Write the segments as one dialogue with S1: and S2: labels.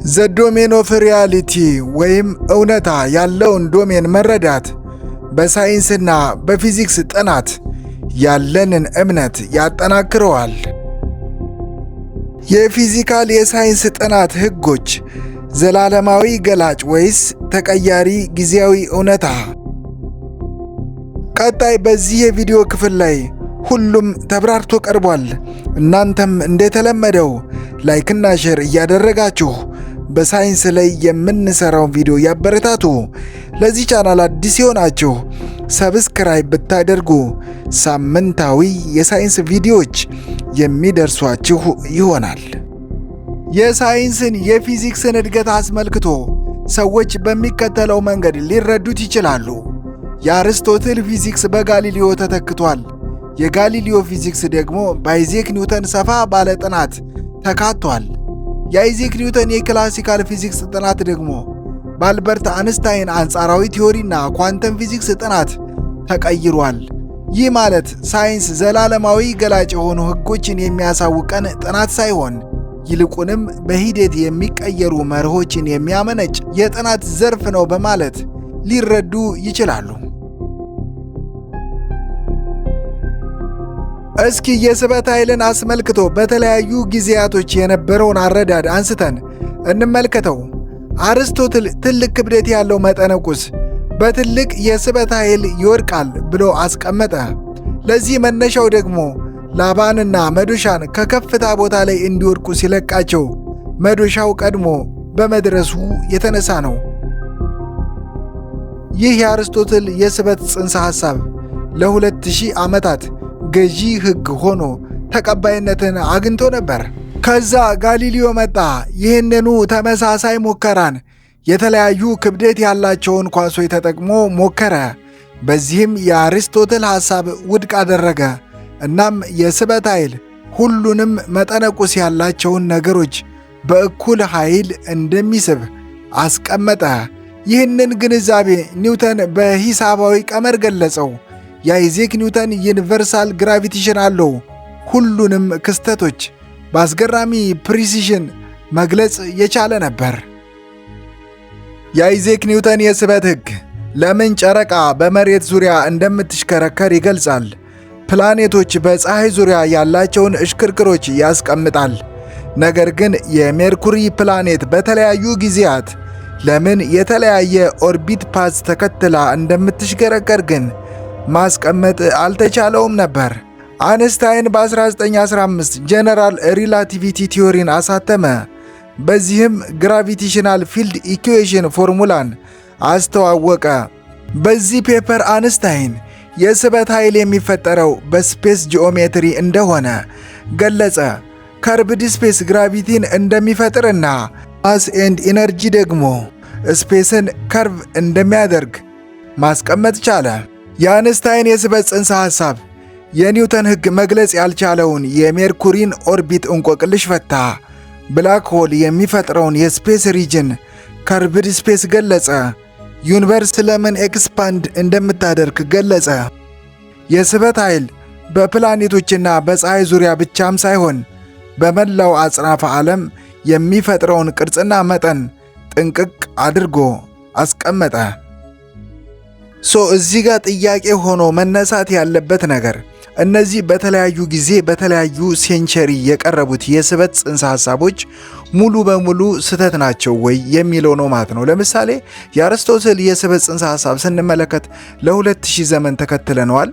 S1: ዘ ዶሜን ኦፍ ሪያሊቲ ወይም እውነታ ያለውን ዶሜን መረዳት በሳይንስና በፊዚክስ ጥናት ያለንን እምነት ያጠናክረዋል። የፊዚካል የሳይንስ ጥናት ህጎች ዘላለማዊ ገላጭ ወይስ ተቀያሪ ጊዜያዊ እውነታ? ቀጣይ በዚህ የቪዲዮ ክፍል ላይ ሁሉም ተብራርቶ ቀርቧል። እናንተም እንደተለመደው ላይክና ሼር እያደረጋችሁ በሳይንስ ላይ የምንሰራውን ቪዲዮ ያበረታቱ። ለዚህ ቻናል አዲስ የሆናችሁ ሰብስክራይብ ብታደርጉ ሳምንታዊ የሳይንስ ቪዲዮዎች የሚደርሷችሁ ይሆናል። የሳይንስን የፊዚክስን እድገት አስመልክቶ ሰዎች በሚከተለው መንገድ ሊረዱት ይችላሉ። የአርስቶትል ፊዚክስ በጋሊሊዮ ተተክቷል። የጋሊሊዮ ፊዚክስ ደግሞ በአይዛክ ኒውተን ሰፋ ባለ ጥናት ተካቷል። የአይዛክ ኒውተን የክላሲካል ፊዚክስ ጥናት ደግሞ በአልበርት አንስታይን አንጻራዊ ቲዎሪና ኳንተም ፊዚክስ ጥናት ተቀይሯል። ይህ ማለት ሳይንስ ዘላለማዊ ገላጭ የሆኑ ህጎችን የሚያሳውቀን ጥናት ሳይሆን ይልቁንም በሂደት የሚቀየሩ መርሆችን የሚያመነጭ የጥናት ዘርፍ ነው በማለት ሊረዱ ይችላሉ። እስኪ የስበት ኃይልን አስመልክቶ በተለያዩ ጊዜያቶች የነበረውን አረዳድ አንስተን እንመልከተው። አርስቶትል ትልቅ ክብደት ያለው መጠነ ቁስ በትልቅ የስበት ኃይል ይወድቃል ብሎ አስቀመጠ። ለዚህ መነሻው ደግሞ ላባንና መዶሻን ከከፍታ ቦታ ላይ እንዲወድቁ ሲለቃቸው መዶሻው ቀድሞ በመድረሱ የተነሳ ነው። ይህ የአርስቶትል የስበት ጽንሰ ሐሳብ ለ2000 ዓመታት ገዢ ህግ ሆኖ ተቀባይነትን አግኝቶ ነበር። ከዛ ጋሊሊዮ መጣ። ይህንኑ ተመሳሳይ ሙከራን የተለያዩ ክብደት ያላቸውን ኳሶች ተጠቅሞ ሞከረ። በዚህም የአርስቶትል ሐሳብ ውድቅ አደረገ። እናም የስበት ኃይል ሁሉንም መጠነ ቁስ ያላቸውን ነገሮች በእኩል ኃይል እንደሚስብ አስቀመጠ። ይህንን ግንዛቤ ኒውተን በሂሳባዊ ቀመር ገለጸው። የአይዛክ ኒውተን ዩኒቨርሳል ግራቪቴሽን አለው ሁሉንም ክስተቶች በአስገራሚ ፕሪሲዥን መግለጽ የቻለ ነበር። የአይዛክ ኒውተን የስበት ህግ ለምን ጨረቃ በመሬት ዙሪያ እንደምትሽከረከር ይገልጻል። ፕላኔቶች በፀሐይ ዙሪያ ያላቸውን እሽክርክሮች ያስቀምጣል። ነገር ግን የሜርኩሪ ፕላኔት በተለያዩ ጊዜያት ለምን የተለያየ ኦርቢት ፓዝ ተከትላ እንደምትሽከረከር ግን ማስቀመጥ አልተቻለውም ነበር። አንስታይን በ1915 ጀነራል ሪላቲቪቲ ቲዮሪን አሳተመ። በዚህም ግራቪቴሽናል ፊልድ ኢኩዌሽን ፎርሙላን አስተዋወቀ። በዚህ ፔፐር አንስታይን የስበት ኃይል የሚፈጠረው በስፔስ ጂኦሜትሪ እንደሆነ ገለጸ። ከርብድ ስፔስ ግራቪቲን እንደሚፈጥርና ማስ ኤንድ ኢነርጂ ደግሞ ስፔስን ከርቭ እንደሚያደርግ ማስቀመጥ ቻለ። የአንስታይን የስበት ጽንሰ ሐሳብ የኒውተን ህግ መግለጽ ያልቻለውን የሜርኩሪን ኦርቢት እንቆቅልሽ ፈታ። ብላክ ሆል የሚፈጥረውን የስፔስ ሪጅን ከርብድ ስፔስ ገለጸ። ዩኒቨርስ ለምን ኤክስፓንድ እንደምታደርግ ገለጸ። የስበት ኃይል በፕላኔቶችና በፀሐይ ዙሪያ ብቻም ሳይሆን በመላው አጽናፈ ዓለም የሚፈጥረውን ቅርጽና መጠን ጥንቅቅ አድርጎ አስቀመጠ። እዚህ ጋር ጥያቄ ሆኖ መነሳት ያለበት ነገር እነዚህ በተለያዩ ጊዜ በተለያዩ ሴንቸሪ የቀረቡት የስበት ጽንሰ ሐሳቦች ሙሉ በሙሉ ስህተት ናቸው ወይ የሚለው ነው ማለት ነው። ለምሳሌ የአርስቶትል የስበት ጽንሰ ሐሳብ ስንመለከት ለ2000 ዘመን ተከትለነዋል።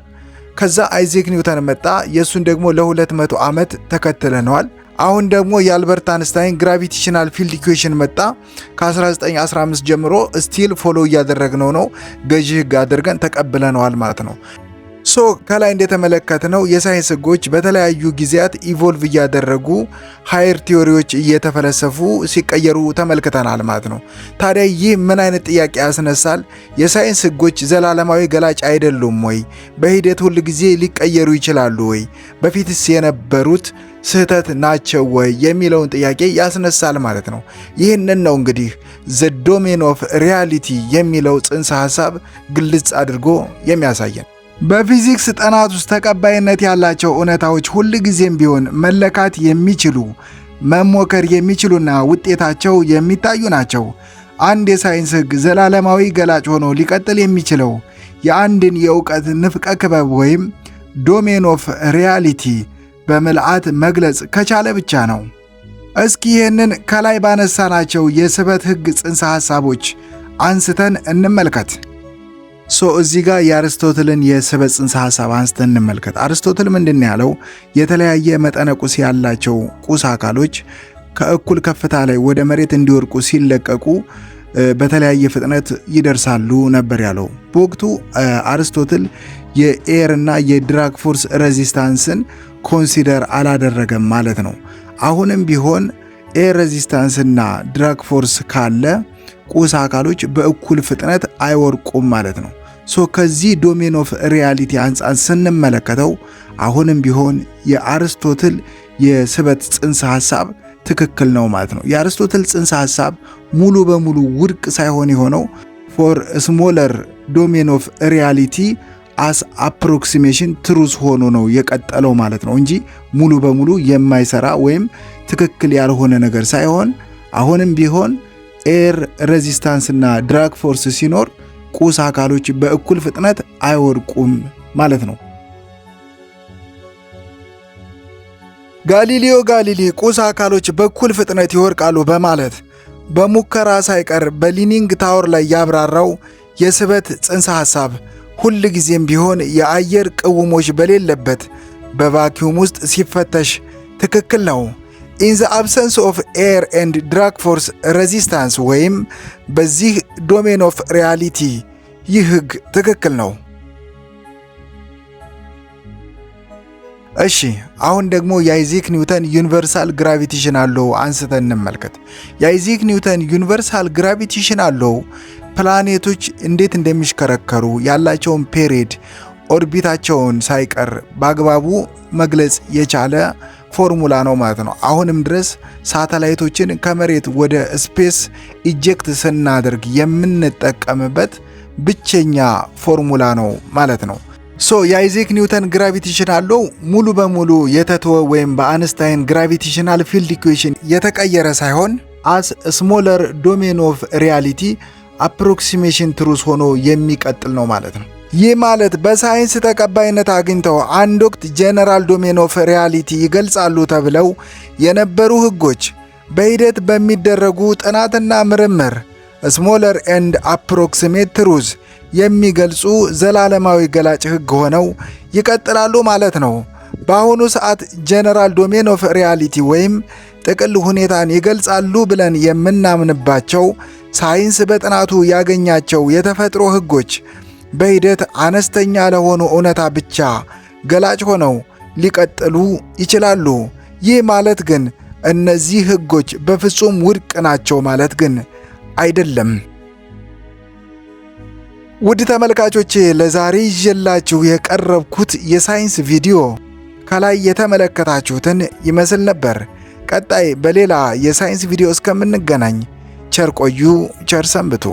S1: ከዛ አይዛክ ኒውተን መጣ፣ የእሱን ደግሞ ለ200 ዓመት ተከትለነዋል። አሁን ደግሞ የአልበርት አንስታይን ግራቪቴሽናል ፊልድ ኢኩዌሽን መጣ። ከ1915 ጀምሮ ስቲል ፎሎ እያደረግነው ነው። ገዢ ህግ አድርገን ተቀብለነዋል ማለት ነው። ከላይ እንደተመለከትነው የሳይንስ ህጎች በተለያዩ ጊዜያት ኢቮልቭ እያደረጉ ሃየር ቲዮሪዎች እየተፈለሰፉ ሲቀየሩ ተመልክተናል ማለት ነው። ታዲያ ይህ ምን አይነት ጥያቄ ያስነሳል? የሳይንስ ህጎች ዘላለማዊ ገላጭ አይደሉም ወይ? በሂደት ሁል ጊዜ ሊቀየሩ ይችላሉ ወይ? በፊትስ የነበሩት ስህተት ናቸው ወይ የሚለውን ጥያቄ ያስነሳል ማለት ነው። ይህንን ነው እንግዲህ ዘ ዶሜን ኦፍ ሪያሊቲ የሚለው ጽንሰ ሐሳብ ግልጽ አድርጎ የሚያሳየን። በፊዚክስ ጥናት ውስጥ ተቀባይነት ያላቸው እውነታዎች ሁል ጊዜም ቢሆን መለካት የሚችሉ መሞከር የሚችሉና ውጤታቸው የሚታዩ ናቸው። አንድ የሳይንስ ሕግ ዘላለማዊ ገላጭ ሆኖ ሊቀጥል የሚችለው የአንድን የእውቀት ንፍቀ ክበብ ወይም ዶሜን ኦፍ ሪያሊቲ በምልአት መግለጽ ከቻለ ብቻ ነው። እስኪ ይህንን ከላይ ባነሳናቸው የስበት ሕግ ጽንሰ ሐሳቦች አንስተን እንመልከት። እዚህ ጋር የአርስቶትልን የስበት ጽንሰ ሐሳብ አንስተን እንመልከት። አርስቶትል ምንድን ያለው? የተለያየ መጠነ ቁስ ያላቸው ቁስ አካሎች ከእኩል ከፍታ ላይ ወደ መሬት እንዲወርቁ ሲለቀቁ በተለያየ ፍጥነት ይደርሳሉ ነበር ያለው። በወቅቱ አርስቶትል የኤር እና የድራግ ፎርስ ሬዚስታንስን ኮንሲደር አላደረገም ማለት ነው። አሁንም ቢሆን ኤር ሬዚስታንስና ድራግ ፎርስ ካለ ቁስ አካሎች በእኩል ፍጥነት አይወርቁም ማለት ነው። ከዚህ ዶሜን ኦፍ ሪያሊቲ አንጻር ስንመለከተው አሁንም ቢሆን የአርስቶትል የስበት ጽንሰ ሐሳብ ትክክል ነው ማለት ነው። የአርስቶትል ጽንሰ ሐሳብ ሙሉ በሙሉ ውድቅ ሳይሆን የሆነው ፎር ስሞለር ዶሜን ኦፍ ሪያሊቲ አስ አፕሮክሲሜሽን ትሩዝ ሆኖ ነው የቀጠለው ማለት ነው እንጂ ሙሉ በሙሉ የማይሰራ ወይም ትክክል ያልሆነ ነገር ሳይሆን አሁንም ቢሆን ኤር ሬዚስታንስ እና ድራግ ፎርስ ሲኖር ቁስ አካሎች በእኩል ፍጥነት አይወድቁም ማለት ነው። ጋሊሊዮ ጋሊሊ ቁስ አካሎች በእኩል ፍጥነት ይወድቃሉ በማለት በሙከራ ሳይቀር በሊኒንግ ታወር ላይ ያብራራው የስበት ጽንሰ ሐሳብ ሁል ጊዜም ቢሆን የአየር ቅውሞች በሌለበት በቫኪዩም ውስጥ ሲፈተሽ ትክክል ነው። ኢን ዘ አብሰንስ ኦፍ ኤር ኤንድ ድራግ ፎርስ ሬዚስታንስ ወይም በዚህ ዶሜን ኦፍ ሪያሊቲ ይህ ሕግ ትክክል ነው። እሺ አሁን ደግሞ የአይዛክ ኒውተን ዩኒቨርሳል ግራቪቴሽናል ሎው አንስተን እንመልከት። የአይዛክ ኒውተን ዩኒቨርሳል ግራቪቴሽናል ሎው ፕላኔቶች እንዴት እንደሚሽከረከሩ ያላቸውን ፔሪድ ኦርቢታቸውን ሳይቀር በአግባቡ መግለጽ የቻለ ፎርሙላ ነው ማለት ነው። አሁንም ድረስ ሳተላይቶችን ከመሬት ወደ ስፔስ ኢጀክት ስናደርግ የምንጠቀምበት ብቸኛ ፎርሙላ ነው ማለት ነው። የአይዛክ ኒውተን ግራቪቴሽናል ሎው ሙሉ በሙሉ የተተወ ወይም በአንስታይን ግራቪቴሽናል ፊልድ ኢኩዌሽን የተቀየረ ሳይሆን አስ ስሞለር ዶሜን ኦፍ ሪያሊቲ አፕሮክሲሜሽን ትሩዝ ሆኖ የሚቀጥል ነው ማለት ነው። ይህ ማለት በሳይንስ ተቀባይነት አግኝተው አንድ ወቅት ጄኔራል ዶሜን ኦፍ ሪያሊቲ ይገልጻሉ ተብለው የነበሩ ሕጎች በሂደት በሚደረጉ ጥናትና ምርምር ስሞለር ኤንድ አፕሮክሲሜት ትሩዝ የሚገልጹ ዘላለማዊ ገላጭ ሕግ ሆነው ይቀጥላሉ ማለት ነው። በአሁኑ ሰዓት ጄኔራል ዶሜን ኦፍ ሪያሊቲ ወይም ጥቅል ሁኔታን ይገልጻሉ ብለን የምናምንባቸው ሳይንስ በጥናቱ ያገኛቸው የተፈጥሮ ሕጎች በሂደት አነስተኛ ለሆኑ እውነታ ብቻ ገላጭ ሆነው ሊቀጥሉ ይችላሉ። ይህ ማለት ግን እነዚህ ሕጎች በፍጹም ውድቅ ናቸው ማለት ግን አይደለም። ውድ ተመልካቾቼ ለዛሬ ይዤላችሁ የቀረብኩት የሳይንስ ቪዲዮ ከላይ የተመለከታችሁትን ይመስል ነበር። ቀጣይ በሌላ የሳይንስ ቪዲዮ እስከምንገናኝ ቸር ቆዩ፣ ቸር ሰንብቱ።